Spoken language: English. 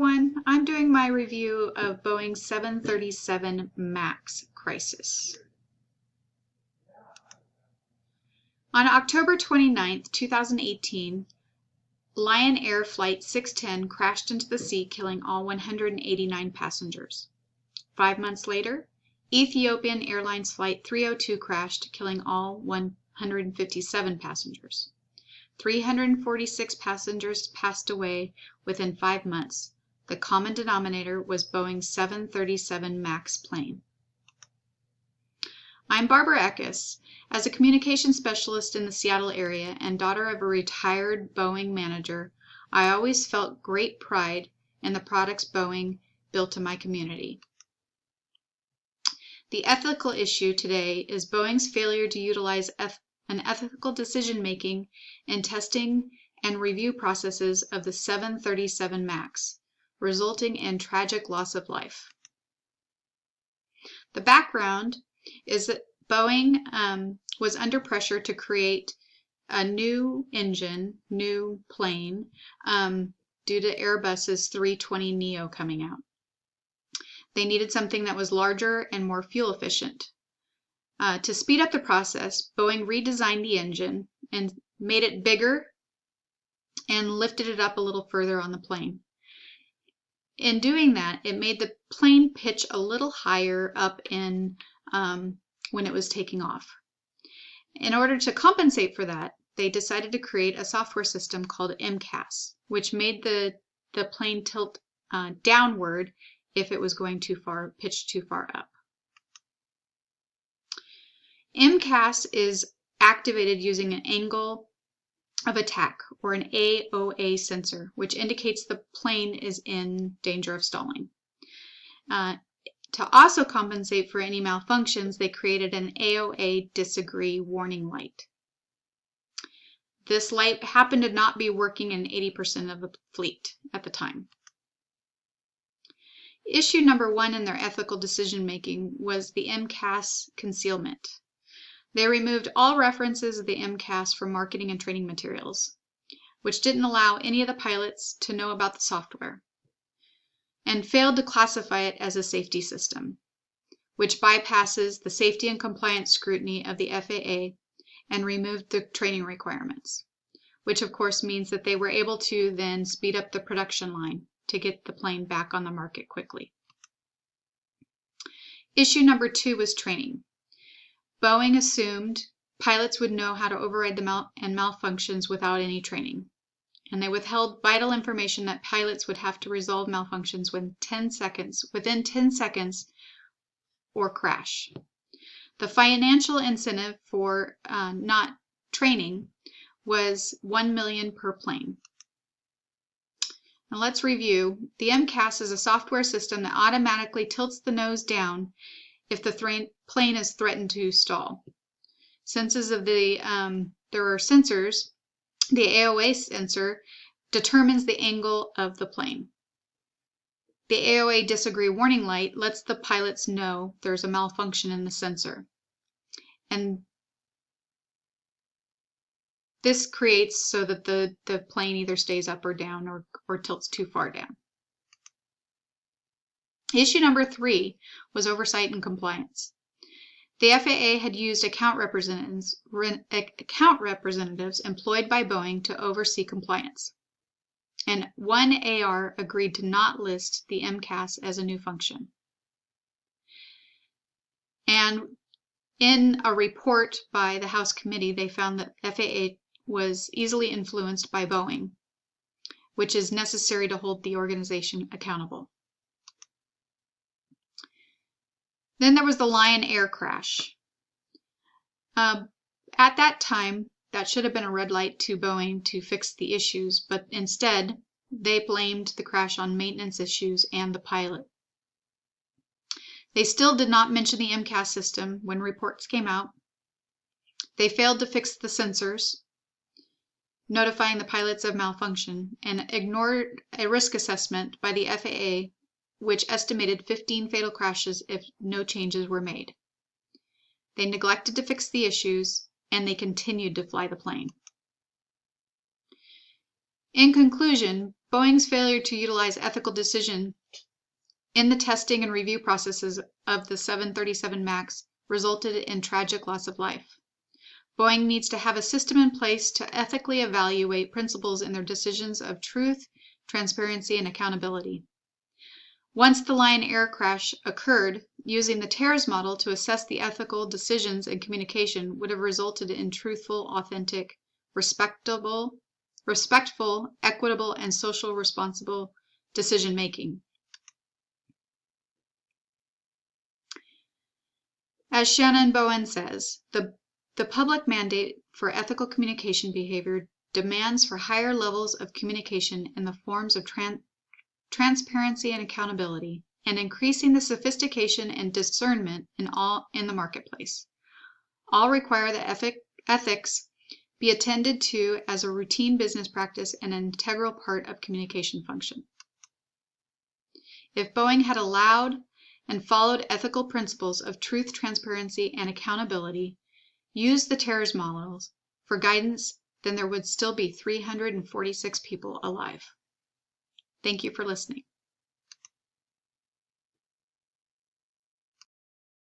1, I'm doing my review of Boeing's 737 MAX crisis. On October 29, 2018, Lion Air Flight 610 crashed into the sea, killing all 189 passengers. 5 months later, Ethiopian Airlines Flight 302 crashed, killing all 157 passengers. 346 passengers passed away within 5 months. The common denominator was Boeing's 737 MAX plane. I'm Barbara Eckes. As a communication specialist in the Seattle area and daughter of a retired Boeing manager, I always felt great pride in the products Boeing built in my community. The ethical issue today is Boeing's failure to utilize an ethical decision-making in testing and review processes of the 737 MAX, resulting in tragic loss of life. The background is that Boeing was under pressure to create a new engine, new plane, due to Airbus's 320neo coming out. They needed something that was larger and more fuel efficient. To speed up the process, Boeing redesigned the engine and made it bigger and lifted it up a little further on the plane. In doing that, it made the plane pitch a little higher up in when it was taking off. In order to compensate for that, they decided to create a software system called MCAS, which made the plane tilt downward if it was going too far, pitched too far up. MCAS is activated using an angle of attack, or an AOA sensor, which indicates the plane is in danger of stalling. To also compensate for any malfunctions, they created an AOA disagree warning light. This light happened to not be working in 80% of the fleet at the time. Issue number 1 in their ethical decision-making was the MCAS concealment. They removed all references of the MCAS from marketing and training materials, which didn't allow any of the pilots to know about the software, and failed to classify it as a safety system, which bypasses the safety and compliance scrutiny of the FAA and removed the training requirements, which of course means that they were able to then speed up the production line to get the plane back on the market quickly. Issue number 2 was training. Boeing assumed pilots would know how to override the malfunctions without any training, and they withheld vital information that pilots would have to resolve malfunctions within 10 seconds or crash. The financial incentive for not training was $1 million per plane. Now let's review. The MCAS is a software system that automatically tilts the nose down if the plane is threatened to stall. There are sensors. The AOA sensor determines the angle of the plane. The AOA disagree warning light lets the pilots know there's a malfunction in the sensor. And this creates so that the plane either stays up or down or tilts too far down. Issue number 3 was oversight and compliance. The FAA had used account representatives employed by Boeing to oversee compliance, and one AR agreed to not list the MCAS as a new function. And in a report by the House Committee, they found that FAA was easily influenced by Boeing, which is necessary to hold the organization accountable. Then there was the Lion Air crash. At that time, that should have been a red light to Boeing to fix the issues, but instead, they blamed the crash on maintenance issues and the pilot. They still did not mention the MCAS system when reports came out. They failed to fix the sensors, notifying the pilots of malfunction, and ignored a risk assessment by the FAA, which estimated 15 fatal crashes if no changes were made. They neglected to fix the issues, and they continued to fly the plane. In conclusion, Boeing's failure to utilize ethical decision in the testing and review processes of the 737 MAX resulted in tragic loss of life. Boeing needs to have a system in place to ethically evaluate principles in their decisions of truth, transparency, and accountability. Once the Lion Air crash occurred, using the TARES model to assess the ethical decisions in communication would have resulted in truthful, authentic, respectful, equitable, and social responsible decision making. As Shannon Bowen says, the public mandate for ethical communication behavior demands for higher levels of communication in the forms of transparency and accountability, and increasing the sophistication and discernment in the marketplace. All require that ethics be attended to as a routine business practice and an integral part of communication function. If Boeing had allowed and followed ethical principles of truth, transparency, and accountability, used the TARES models for guidance, then there would still be 346 people alive. Thank you for listening.